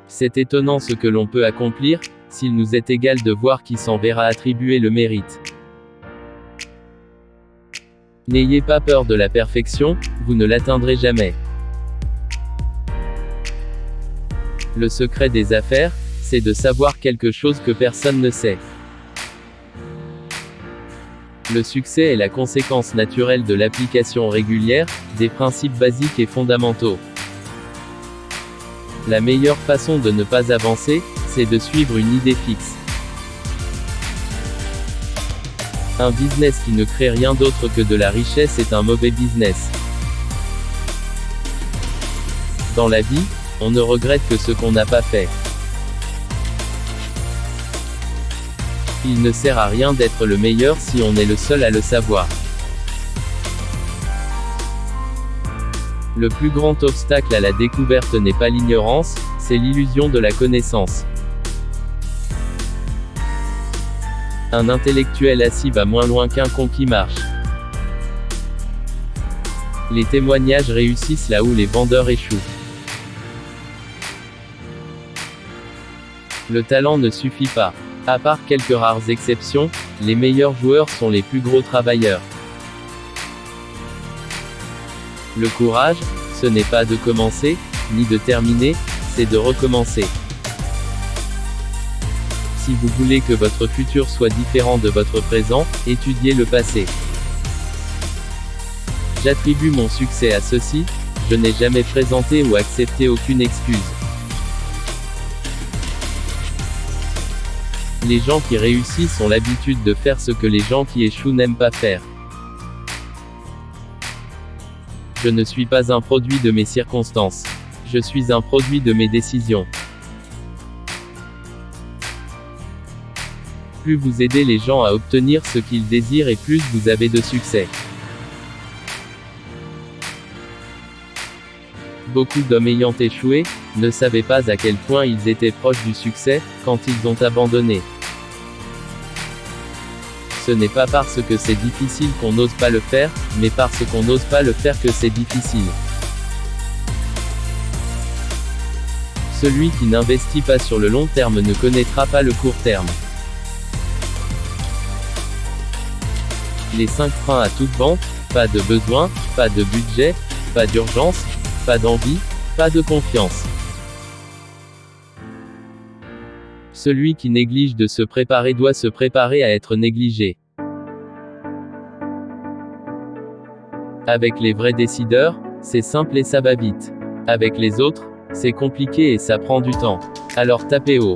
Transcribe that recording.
C'est étonnant ce que l'on peut accomplir, s'il nous est égal de voir qui s'en verra attribuer le mérite. N'ayez pas peur de la perfection, vous ne l'atteindrez jamais. Le secret des affaires, c'est de savoir quelque chose que personne ne sait. Le succès est la conséquence naturelle de l'application régulière, des principes basiques et fondamentaux. La meilleure façon de ne pas avancer, c'est de suivre une idée fixe. Un business qui ne crée rien d'autre que de la richesse est un mauvais business. Dans la vie, on ne regrette que ce qu'on n'a pas fait. Il ne sert à rien d'être le meilleur si on est le seul à le savoir. Le plus grand obstacle à la découverte n'est pas l'ignorance, c'est l'illusion de la connaissance. Un intellectuel assis va moins loin qu'un con qui marche. Les témoignages réussissent là où les vendeurs échouent. Le talent ne suffit pas. À part quelques rares exceptions, les meilleurs joueurs sont les plus gros travailleurs. Le courage, ce n'est pas de commencer, ni de terminer, c'est de recommencer. Si vous voulez que votre futur soit différent de votre présent, étudiez le passé. J'attribue mon succès à ceci, je n'ai jamais présenté ou accepté aucune excuse. Les gens qui réussissent ont l'habitude de faire ce que les gens qui échouent n'aiment pas faire. Je ne suis pas un produit de mes circonstances. Je suis un produit de mes décisions. Plus vous aidez les gens à obtenir ce qu'ils désirent et plus vous avez de succès. Beaucoup d'hommes ayant échoué, ne savaient pas à quel point ils étaient proches du succès, quand ils ont abandonné. Ce n'est pas parce que c'est difficile qu'on n'ose pas le faire, mais parce qu'on n'ose pas le faire que c'est difficile. Celui qui n'investit pas sur le long terme ne connaîtra pas le court terme. Les 5 freins à toute vente: pas de besoin, pas de budget, pas d'urgence, pas d'envie, pas de confiance. Celui qui néglige de se préparer doit se préparer à être négligé. Avec les vrais décideurs, c'est simple et ça va vite. Avec les autres, c'est compliqué et ça prend du temps. Alors tapez haut.